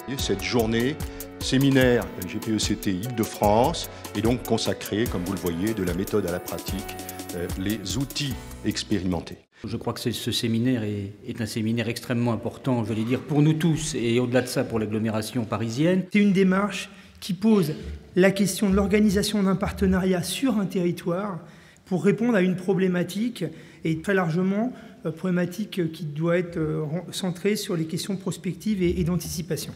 Et cette journée séminaire GPECT Île-de-France est donc consacrée, comme vous le voyez, de la méthode à la pratique, les outils expérimentés. Je crois que ce séminaire est un séminaire extrêmement important, je vais dire, pour nous tous et au-delà de ça pour l'agglomération parisienne. C'est une démarche qui pose la question de l'organisation d'un partenariat sur un territoire pour répondre à une problématique et très largement problématique qui doit être centrée sur les questions prospectives et d'anticipation.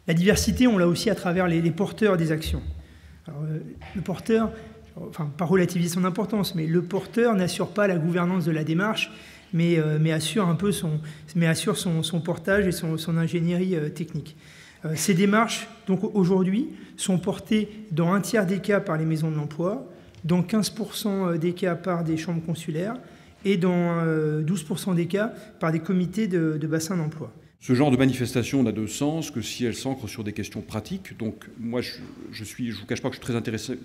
La diversité, on l'a aussi à travers les porteurs des actions. Alors, le porteur, enfin pas relativiser son importance, mais le porteur n'assure pas la gouvernance de la démarche, mais assure un peu son portage et son ingénierie technique. Ces démarches, donc aujourd'hui, sont portées dans un tiers des cas par les maisons de l'emploi, dans 15% des cas par des chambres consulaires et dans 12% des cas par des comités de bassin d'emploi. Ce genre de manifestation n'a de sens que si elle s'ancre sur des questions pratiques. Donc moi, je vous cache pas que je suis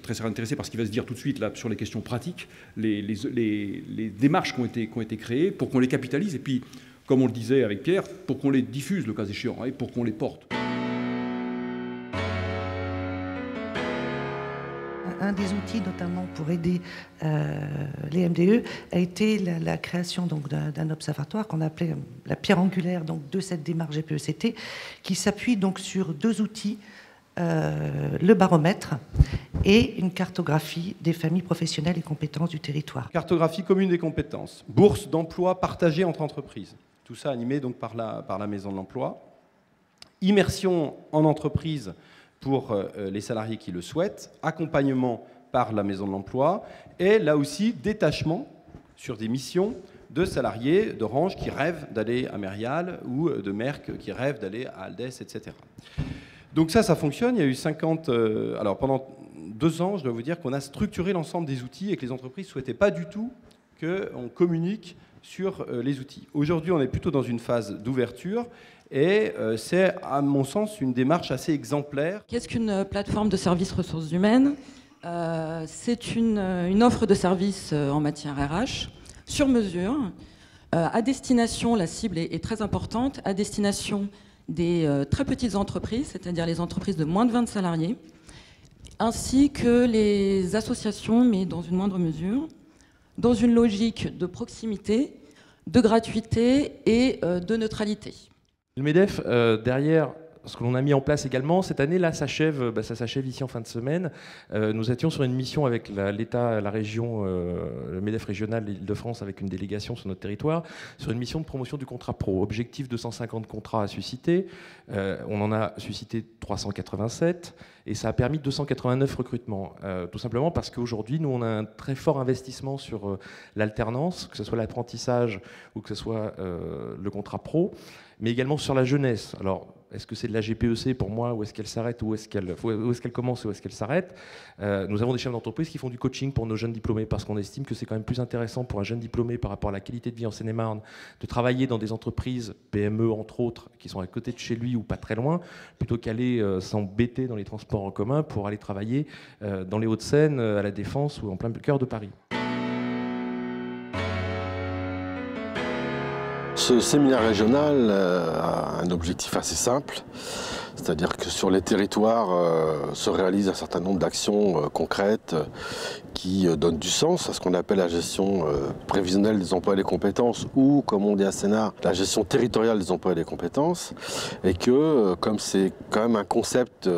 très intéressé par ce qui va se dire tout de suite là sur les questions pratiques, les démarches qui ont été créées pour qu'on les capitalise et puis, comme on le disait avec Pierre, pour qu'on les diffuse le cas échéant et pour qu'on les porte. Un des outils, notamment pour aider les MDE, a été la création d'un observatoire qu'on appelait la pierre angulaire de cette démarche GPECT, qui s'appuie donc sur deux outils, le baromètre et une cartographie des familles professionnelles et compétences du territoire. Cartographie commune des compétences, bourse d'emploi partagée entre entreprises. Tout ça animé donc par la Maison de l'Emploi. Immersion en entreprise pour les salariés qui le souhaitent, accompagnement par la Maison de l'Emploi, et là aussi détachement sur des missions de salariés d'Orange qui rêvent d'aller à Mérial ou de Merck qui rêvent d'aller à Aldès, etc. Donc ça fonctionne. Il y a eu 50... alors pendant 2 ans, je dois vous dire qu'on a structuré l'ensemble des outils et que les entreprises ne souhaitaient pas du tout qu'on communique sur les outils. Aujourd'hui, on est plutôt dans une phase d'ouverture. Et c'est, à mon sens, une démarche assez exemplaire. Qu'est-ce qu'une plateforme de services ressources humaines ? C'est une offre de services en matière RH, sur mesure, à destination, la cible est très importante, à destination des très petites entreprises, c'est-à-dire les entreprises de moins de 20 salariés, ainsi que les associations, mais dans une moindre mesure, dans une logique de proximité, de gratuité et de neutralité. Le MEDEF, derrière ce que l'on a mis en place également, cette année, là, ça s'achève ici en fin de semaine. Nous étions sur une mission avec l'État, la région, le MEDEF régional d'Île-de-France, avec une délégation sur notre territoire, sur une mission de promotion du contrat pro. Objectif 250 contrats à susciter. On en a suscité 387 et ça a permis 289 recrutements. Tout simplement parce qu'aujourd'hui, nous, on a un très fort investissement sur l'alternance, que ce soit l'apprentissage ou que ce soit le contrat pro, mais également sur la jeunesse. Alors, est-ce que c'est de la GPEC pour moi, ou est-ce qu'elle s'arrête, où est-ce qu'elle commence, où est-ce qu'elle s'arrête? Nous avons des chefs d'entreprise qui font du coaching pour nos jeunes diplômés, parce qu'on estime que c'est quand même plus intéressant pour un jeune diplômé par rapport à la qualité de vie en Seine-et-Marne, de travailler dans des entreprises, PME entre autres, qui sont à côté de chez lui ou pas très loin, plutôt qu'aller s'embêter dans les transports en commun pour aller travailler dans les Hauts-de-Seine, à la Défense ou en plein cœur de Paris. Ce séminaire régional a un objectif assez simple, c'est-à-dire que sur les territoires se réalisent un certain nombre d'actions concrètes qui donnent du sens à ce qu'on appelle la gestion prévisionnelle des emplois et des compétences, ou, comme on dit à Sénart, la gestion territoriale des emplois et des compétences, et que, comme c'est quand même un concept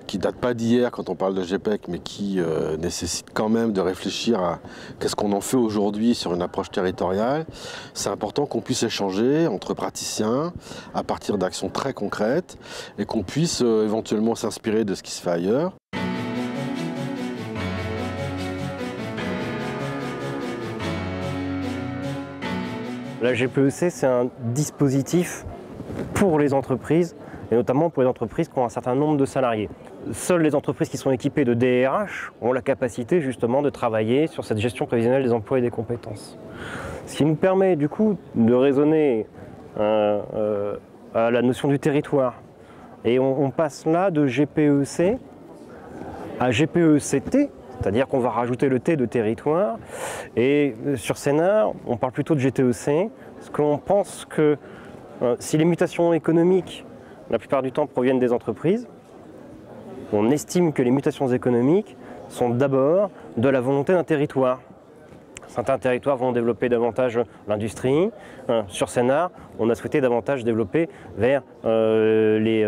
qui date pas d'hier quand on parle de GPEC, mais qui nécessite quand même de réfléchir à qu'est-ce qu'on en fait aujourd'hui sur une approche territoriale. C'est important qu'on puisse échanger entre praticiens à partir d'actions très concrètes et qu'on puisse éventuellement s'inspirer de ce qui se fait ailleurs. La GPEC, c'est un dispositif pour les entreprises, et notamment pour les entreprises qui ont un certain nombre de salariés. Seules les entreprises qui sont équipées de DRH ont la capacité justement de travailler sur cette gestion prévisionnelle des emplois et des compétences. Ce qui nous permet du coup de raisonner à la notion du territoire. Et on passe là de GPEC à GPECT, c'est-à-dire qu'on va rajouter le T de territoire. Et sur Sénart, on parle plutôt de GTEC, parce qu'on pense que si les mutations économiques la plupart du temps, proviennent des entreprises. On estime que les mutations économiques sont d'abord de la volonté d'un territoire. Certains territoires vont développer davantage l'industrie. Sur Sénart, on a souhaité davantage développer vers les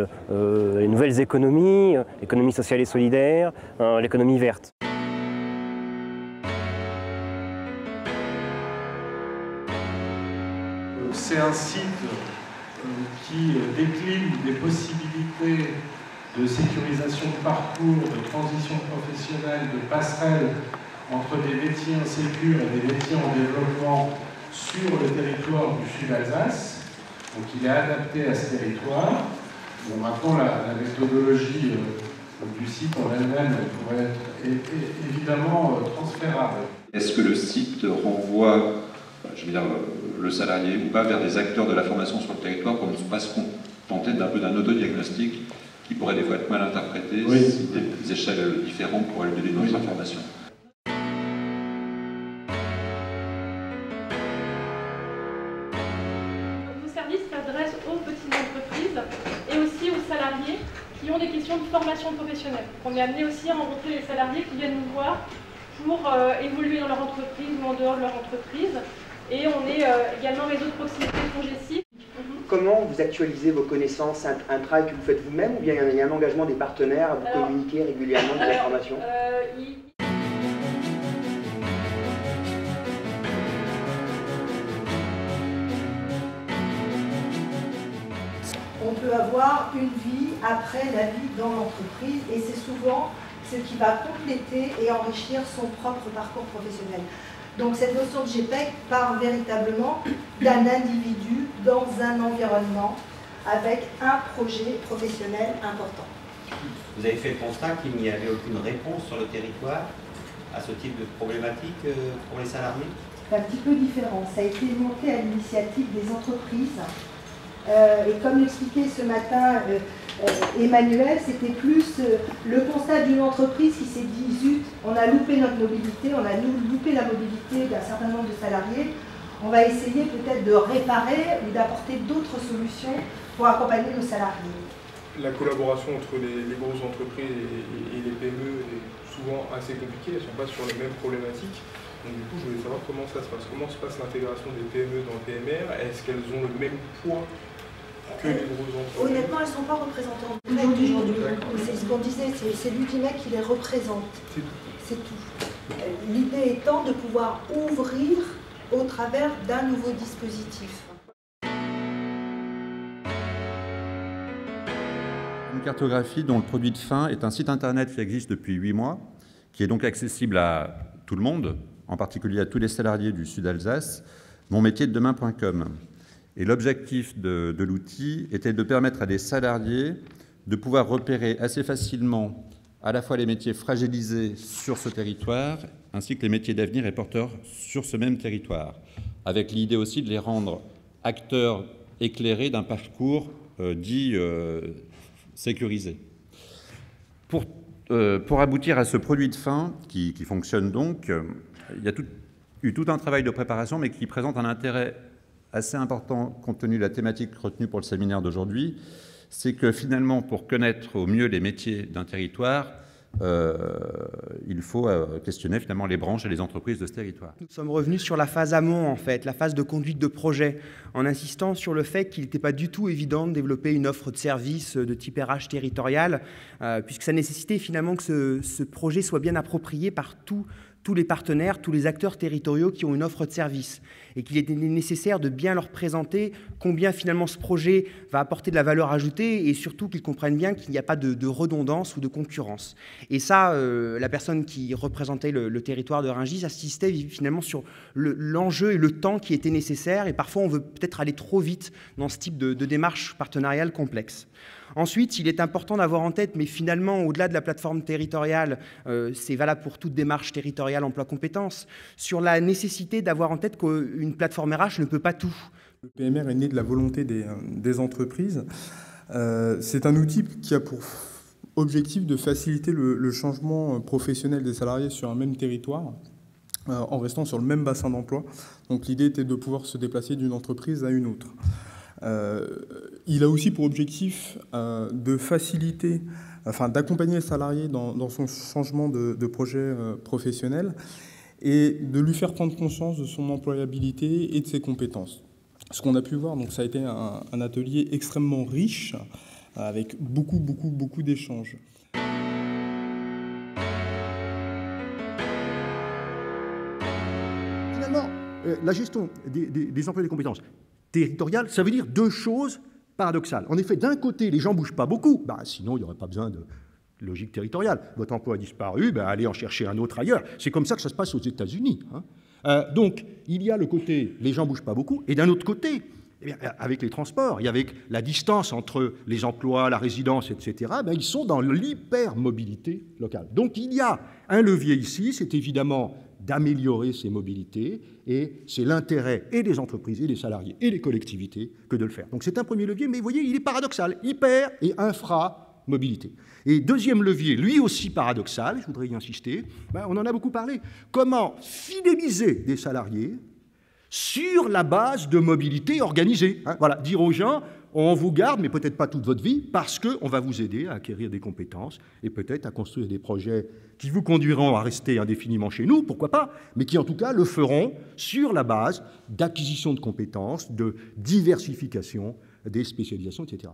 nouvelles économies, l'économie sociale et solidaire, l'économie verte. C'est un site qui décline des possibilités de sécurisation de parcours, de transition professionnelle, de passerelle entre des métiers insécures et des métiers en développement sur le territoire du Sud-Alsace. Donc il est adapté à ce territoire. Bon, maintenant, la méthodologie du site en elle-même pourrait être évidemment transférable. Est-ce que le site renvoie, je veux dire, le salarié ou pas vers des acteurs de la formation sur le territoire pour ne pas se contenter d'un peu d'un autodiagnostic qui pourrait des fois être mal interprété si des échelles différentes pourraient lui donner d'autres informations? Vos services s'adressent aux petites entreprises et aussi aux salariés qui ont des questions de formation professionnelle. On est amené aussi à rencontrer les salariés qui viennent nous voir pour évoluer dans leur entreprise ou en dehors de leur entreprise. Et on est également réseau de proximité FONGECIF. Comment vous actualisez vos connaissances, un travail que vous faites vous-même ou bien il y a un engagement des partenaires à vous communiquer régulièrement des informations? On peut avoir une vie après la vie dans l'entreprise et c'est souvent ce qui va compléter et enrichir son propre parcours professionnel. Donc cette notion de GPEC part véritablement d'un individu dans un environnement avec un projet professionnel important. Vous avez fait le constat qu'il n'y avait aucune réponse sur le territoire à ce type de problématique pour les salariés? C'est un petit peu différent. Ça a été monté à l'initiative des entreprises. Et comme l'expliquait ce matin Emmanuel, c'était plus le constat d'une entreprise qui s'est dit zut, on a loupé notre mobilité, on a loupé la mobilité d'un certain nombre de salariés, on va essayer peut-être de réparer ou d'apporter d'autres solutions pour accompagner nos salariés. La collaboration entre les grosses entreprises et les PME est souvent assez compliquée, elles ne sont pas sur les mêmes problématiques. Donc du coup, je voulais savoir comment ça se passe. Comment se passe l'intégration des PME dans le PMR? Est-ce qu'elles ont le même poids que les grosses entreprises? Honnêtement, elles ne sont pas représentées aujourd'hui. C'est ce qu'on disait, c'est l'UTIMEC qui les représente. C'est tout. L'idée étant de pouvoir ouvrir au travers d'un nouveau dispositif. Une cartographie dont le produit de fin est un site internet qui existe depuis 8 mois, qui est donc accessible à tout le monde, en particulier à tous les salariés du Sud-Alsace, monmétiersdedemain.com. Et l'objectif de l'outil était de permettre à des salariés de pouvoir repérer assez facilement à la fois les métiers fragilisés sur ce territoire, ainsi que les métiers d'avenir et porteurs sur ce même territoire, avec l'idée aussi de les rendre acteurs éclairés d'un parcours dit sécurisé. Pour aboutir à ce produit de fin qui fonctionne donc, il y a eu tout un travail de préparation, mais qui présente un intérêt assez important compte tenu de la thématique retenue pour le séminaire d'aujourd'hui, c'est que finalement, pour connaître au mieux les métiers d'un territoire, il faut questionner finalement les branches et les entreprises de ce territoire. Nous sommes revenus sur la phase amont, en fait, la phase de conduite de projet, en insistant sur le fait qu'il n'était pas du tout évident de développer une offre de service de type RH territorial, puisque ça nécessitait finalement que ce projet soit bien approprié par tous les partenaires, tous les acteurs territoriaux qui ont une offre de service et qu'il était nécessaire de bien leur présenter combien finalement ce projet va apporter de la valeur ajoutée et surtout qu'ils comprennent bien qu'il n'y a pas de redondance ou de concurrence. Et ça, la personne qui représentait le territoire de Rungis assistait finalement sur l'enjeu et le temps qui était nécessaire et parfois on veut peut-être aller trop vite dans ce type de démarche partenariale complexe. Ensuite, il est important d'avoir en tête, mais finalement, au-delà de la plateforme territoriale, c'est valable pour toute démarche territoriale emploi-compétences, sur la nécessité d'avoir en tête qu'une plateforme RH ne peut pas tout. Le PMR est né de la volonté des entreprises. C'est un outil qui a pour objectif de faciliter le changement professionnel des salariés sur un même territoire, en restant sur le même bassin d'emploi. Donc l'idée était de pouvoir se déplacer d'une entreprise à une autre. Il a aussi pour objectif de faciliter, d'accompagner le salarié dans son changement de projet professionnel et de lui faire prendre conscience de son employabilité et de ses compétences. Ce qu'on a pu voir, donc ça a été un atelier extrêmement riche, avec beaucoup d'échanges. Finalement, la gestion des emplois et des compétences territoriales, ça veut dire deux choses paradoxales. En effet, d'un côté, les gens ne bougent pas beaucoup, sinon il n'y aurait pas besoin de logique territoriale. Votre emploi a disparu, allez en chercher un autre ailleurs. C'est comme ça que ça se passe aux États-Unis. Donc, il y a le côté, les gens ne bougent pas beaucoup, et d'un autre côté, avec les transports et avec la distance entre les emplois, la résidence, etc., ils sont dans l'hypermobilité locale. Donc, il y a un levier ici, c'est évidemment d'améliorer ces mobilités, et c'est l'intérêt et des entreprises, et des salariés, et des collectivités que de le faire. Donc, c'est un premier levier, mais vous voyez, il est paradoxal, hyper et infra-mobilité. Et deuxième levier, lui aussi paradoxal, je voudrais y insister, on en a beaucoup parlé. Comment fidéliser des salariés sur la base de mobilité organisée. Voilà, dire aux gens, on vous garde, mais peut-être pas toute votre vie, parce qu'on va vous aider à acquérir des compétences et peut-être à construire des projets qui vous conduiront à rester indéfiniment chez nous, pourquoi pas, mais qui en tout cas le feront sur la base d'acquisition de compétences, de diversification des spécialisations, etc.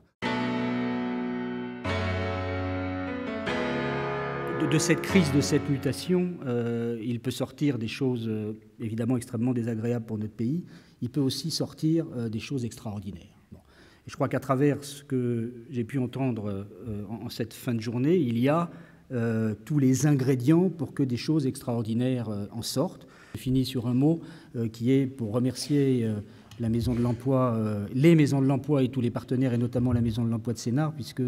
De cette crise, de cette mutation, il peut sortir des choses évidemment extrêmement désagréables pour notre pays. Il peut aussi sortir des choses extraordinaires. Bon. Et je crois qu'à travers ce que j'ai pu entendre en cette fin de journée, il y a tous les ingrédients pour que des choses extraordinaires en sortent. Je finis sur un mot qui est pour remercier la Maison de l'Emploi, les Maisons de l'Emploi et tous les partenaires, et notamment la Maison de l'Emploi de Sénart, puisque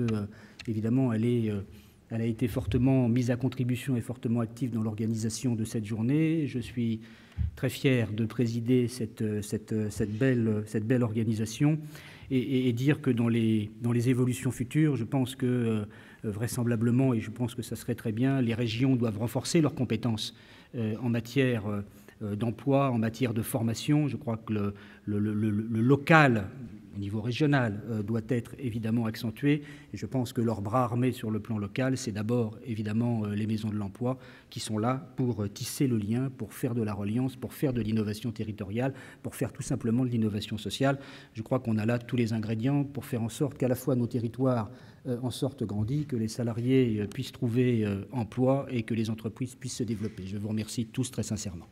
évidemment elle a été fortement mise à contribution et fortement active dans l'organisation de cette journée. Je suis très fier de présider cette belle organisation et dire que dans les évolutions futures, je pense que vraisemblablement, et je pense que ça serait très bien, les régions doivent renforcer leurs compétences en matière d'emploi, en matière de formation. Je crois que le local, au niveau régional, doit être évidemment accentué. Et je pense que leur bras armé sur le plan local, c'est d'abord évidemment les maisons de l'emploi qui sont là pour tisser le lien, pour faire de la reliance, pour faire de l'innovation territoriale, pour faire tout simplement de l'innovation sociale. Je crois qu'on a là tous les ingrédients pour faire en sorte qu'à la fois nos territoires en sortent grandis, que les salariés puissent trouver emploi et que les entreprises puissent se développer. Je vous remercie tous très sincèrement.